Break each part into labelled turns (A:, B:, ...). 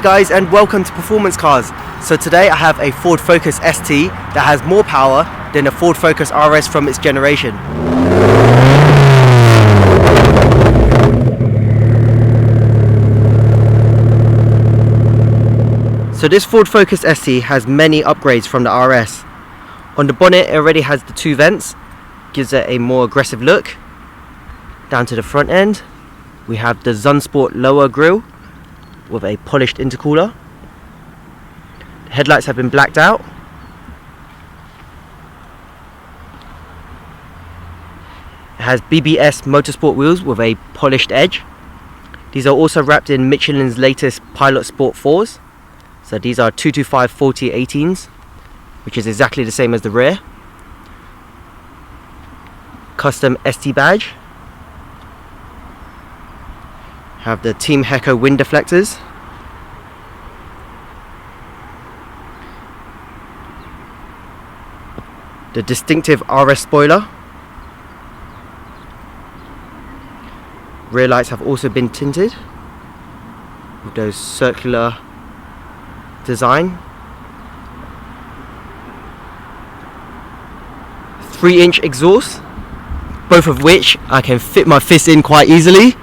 A: guys, and welcome to Performance Cars. So today I have a Ford Focus ST that has more power than a Ford Focus RS from its generation. So this Ford Focus ST has many upgrades from the RS. On the bonnet it already has the two vents, gives it a more aggressive look. Down to the front end we have the Sunsport lower grille with a polished intercooler. The headlights have been blacked out. It has BBS Motorsport wheels with a polished edge. These are also wrapped in Michelin's latest Pilot Sport 4s. So these are 225/40/18s, which is exactly the same as the rear. Custom ST badge. Have the Team Heco wind deflectors. The distinctive RS spoiler. Rear lights have also been tinted with those circular design. 3-inch exhaust, both of which I can fit my fist in quite easily.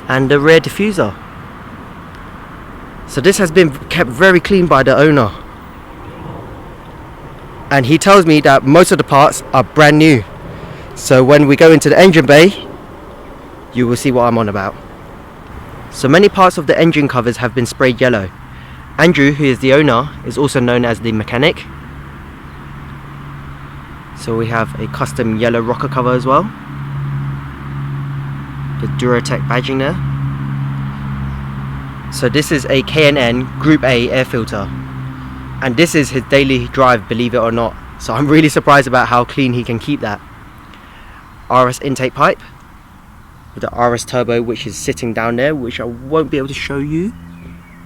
A: And the rear diffuser. So this has been kept very clean by the owner, and he tells me that most of the parts are brand new. So when we go into the engine bay, you will see what I'm on about. So many parts of the engine covers have been sprayed yellow. Andrew, who is the owner, is also known as the mechanic. So we have a custom yellow rocker cover as well. The Duratec badging there. So this is a K&N Group A air filter, and this is his daily drive, believe it or not. So I'm really surprised about how clean he can keep that. RS intake pipe with the RS turbo, which is sitting down there, which I won't be able to show you.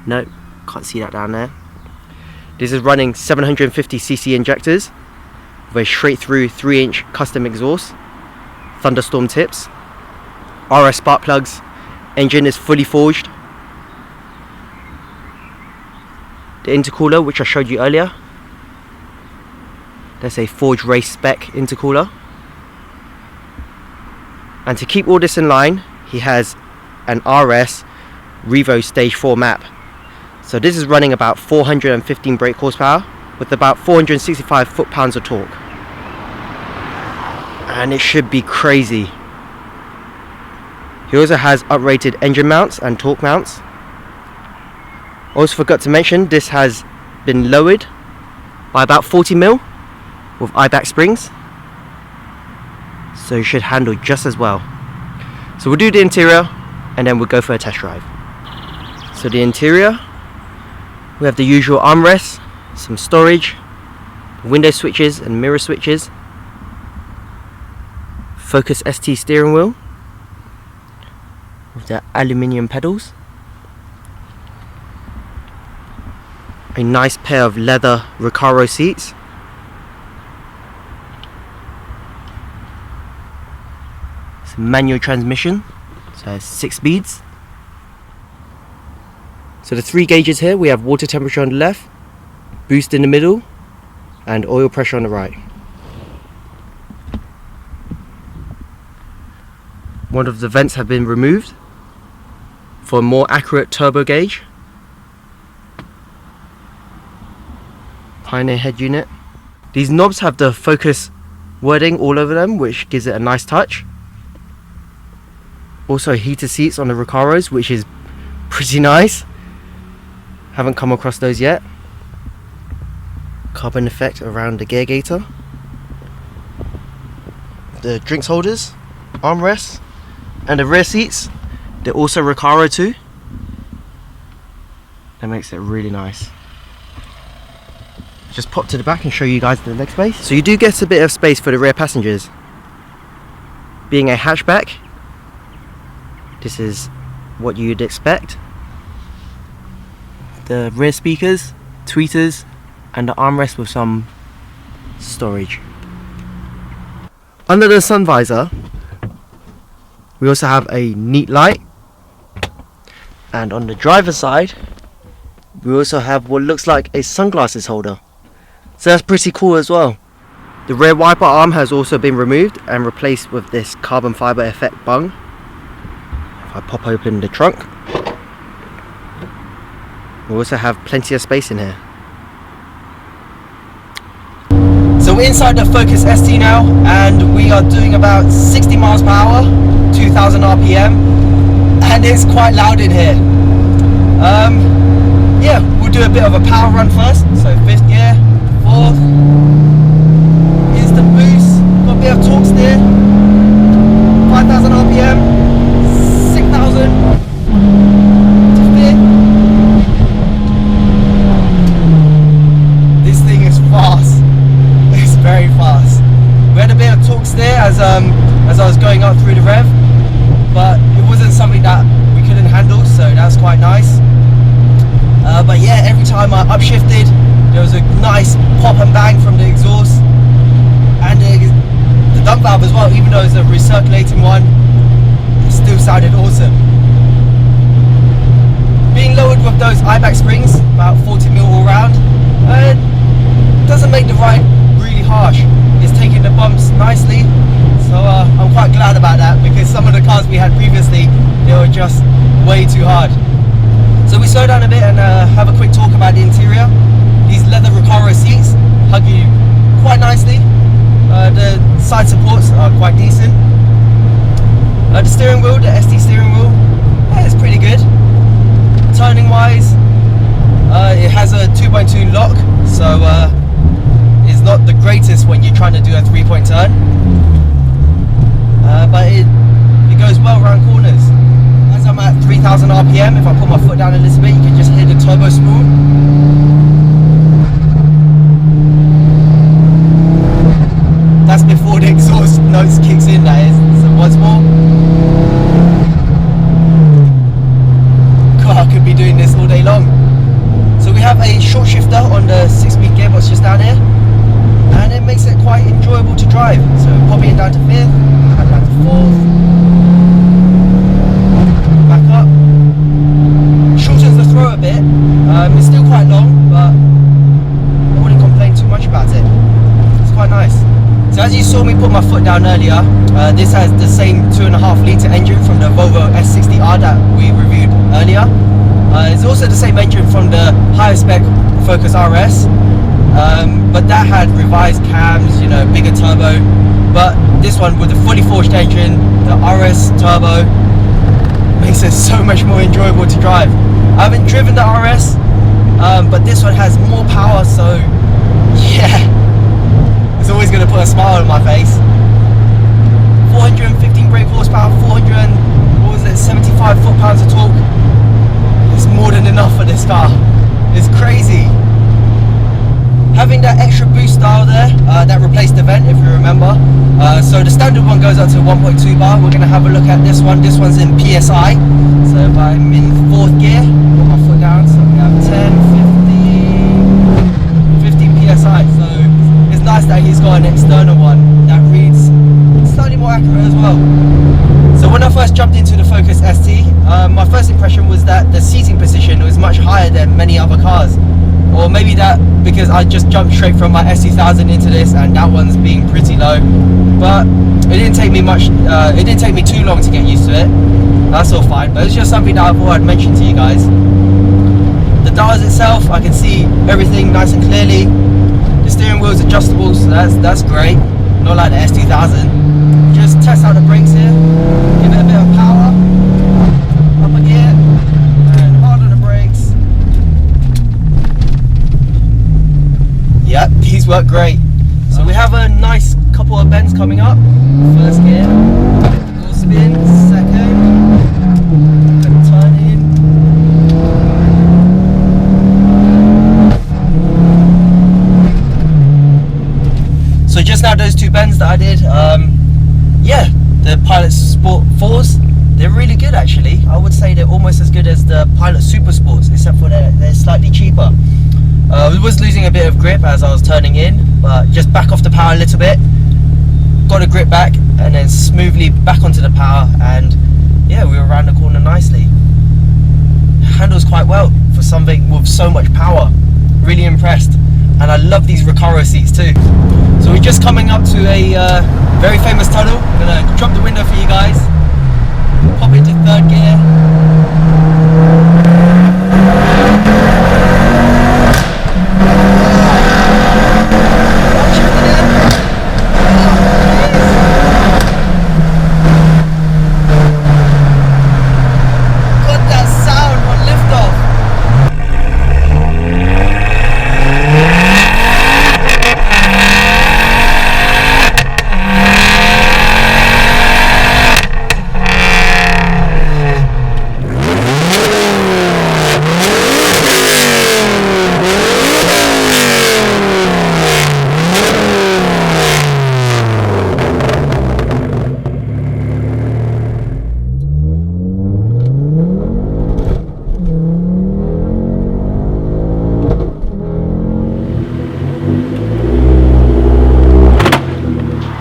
A: No, can't see that down there. This is running 750cc injectors with a straight through 3-inch custom exhaust, thunderstorm tips, RS spark plugs. Engine is fully forged. The intercooler, which I showed you earlier, that's a forged race spec intercooler. And to keep all this in line, he has an RS Revo Stage 4 map. So this is running about 415 brake horsepower with about 465 foot-pounds of torque. And it should be crazy. He also has uprated engine mounts and torque mounts. Also forgot to mention, this has been lowered by about 40mm with IBAC springs. So it should handle just as well. So we'll do the interior and then we'll go for a test drive. So the interior, we have the usual armrests, some storage, window switches and mirror switches, Focus ST steering wheel with the aluminium pedals, a nice pair of leather Recaro seats, some manual transmission, so it's 6 speeds. So the 3 gauges here, we have water temperature on the left, boost in the middle, and oil pressure on the right. One of the vents have been removed for a more accurate turbo gauge. Pioneer head unit. These knobs have the Focus wording all over them, which gives it a nice touch. Also heated seats on the Recaros, which is pretty nice. Haven't come across those yet. Carbon effect around the gear gaiter. The drinks holders, armrests, and the rear seats, they're also Recaro too. That makes it really nice. Just pop to the back and show you guys the leg space. So you do get a bit of space for the rear passengers. Being a hatchback, this is what you'd expect. The rear speakers, tweeters, and the armrest with some storage. Under the sun visor, we also have a neat light And on the driver's side, we also have what looks like a sunglasses holder. So that's pretty cool as well. The rear wiper arm has also been removed and replaced with this carbon fiber effect bung. If I pop open the trunk, we also have plenty of space in here. So we're inside the Focus ST now, and we are doing about 60 miles per hour, 2000 RPM, and it's quite loud in here. Yeah, we'll do a bit of a power run first. So 5th gear, 4th, here's the boost, got a bit of torque steer, 5000 RPM, 6000 to 5th. This thing is fast, it's very fast. We had a bit of torque steer as I was going up through the rev, but it wasn't something that we couldn't handle, so that's quite nice. But yeah, every time I upshifted, there was a nice pop and bang from the exhaust, and the dump valve as well. Even though it's a recirculating one, it still sounded awesome. Being lowered with those IBAC springs, about 40mm all round, doesn't make the ride really harsh. It's taking the bumps nicely, so I'm quite glad about that, because some of the cars we had previously, they were just way too hard. So we slow down a bit and have a quick talk about the interior. These leather Recaro seats hug you quite nicely. The side supports are quite decent. The steering wheel, the ST steering wheel, it's pretty good. Turning wise, it has a 2.2 lock, so it's not the greatest when you're trying to do a 3-point turn. But it goes well around corners. As I'm at 3000 RPM, if I put my foot down a little bit, you can just hear the turbo spool. That's before the exhaust notes kicks in, that is. So once more. God, I could be doing this all day long. So we have a short shifter on the 6-speed gearbox just down here, and it makes it quite enjoyable to drive. So popping it down to 5th, back down to 4th. Back up, shortens the throw a bit. It's still quite long, but I wouldn't complain too much about it. It's quite nice. So as you saw me put my foot down earlier, this has the same 2.5 litre engine from the Volvo S60R that we reviewed earlier. It's also the same engine from the higher spec Focus RS, but that had revised cams, you know, bigger turbo. But this one with the fully forged engine, the RS turbo, makes it so much more enjoyable to drive. I haven't driven the RS, but this one has more power, so yeah, it's always going to put a smile on my face. 415 brake horsepower, 75 foot-pounds of torque. It's more than enough for this car. It's crazy. Having that extra boost style there, that replaced the vent, if you remember. So the standard one goes up to 1.2 bar. We're going to have a look at this one. This one's in PSI. So if I'm in 4th gear, put my foot down, so we have 10, 15 PSI. So it's nice that he's got an external one that reads slightly more accurate as well. So when I first jumped into the Focus ST, my first impression was that the seating position was much higher than many other cars. Or maybe that because I just jumped straight from my ST1000 into this, and that one's being pretty low. But it didn't take me much. It didn't take me too long to get used to it. That's all fine. But it's just something that I thought I'd mention to you guys. The dials itself, I can see everything nice and clearly. The steering wheel is adjustable, so that's great. Not like the ST1000. Just test out the brakes here. Give it a bit of power. Up again. And hard on the brakes. Yep, these work great. So we have a nice couple of bends coming up. First gear, full spin, second, and turn in. So just now those two bends that I did, yeah, the Pilot Sport 4s, they're really good actually. I would say they're almost as good as the Pilot Super Sports, except for they're slightly cheaper. I was losing a bit of grip as I was turning in, but just back off the power a little bit, got a grip back, and then smoothly back onto the power, and yeah, we were around the corner nicely. handles quite well for something with so much power. Really impressed. And I love these Recaro seats too. So we're just coming up to a very famous tunnel. I'm gonna drop the window for you guys, pop into third gear.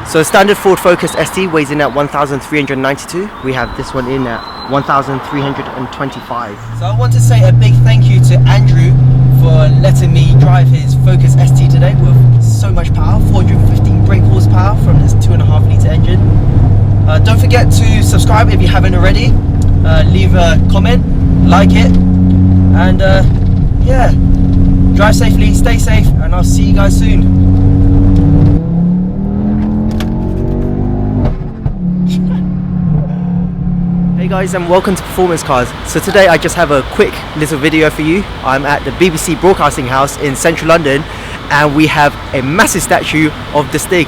A: So standard Ford Focus ST weighs in at 1,392. We have this one in at 1,325. So I want to say a big thank you to Andrew for letting me drive his Focus ST today with so much power, 415 brake horsepower from this 2.5 litre engine. Don't forget to subscribe if you haven't already. Leave a comment, like it, and yeah, drive safely, stay safe, and I'll see you guys soon. Hey guys, and welcome to Performance Cars. So today I just have a quick little video for you. I'm at the BBC Broadcasting House in central London, and we have a massive statue of the Stig.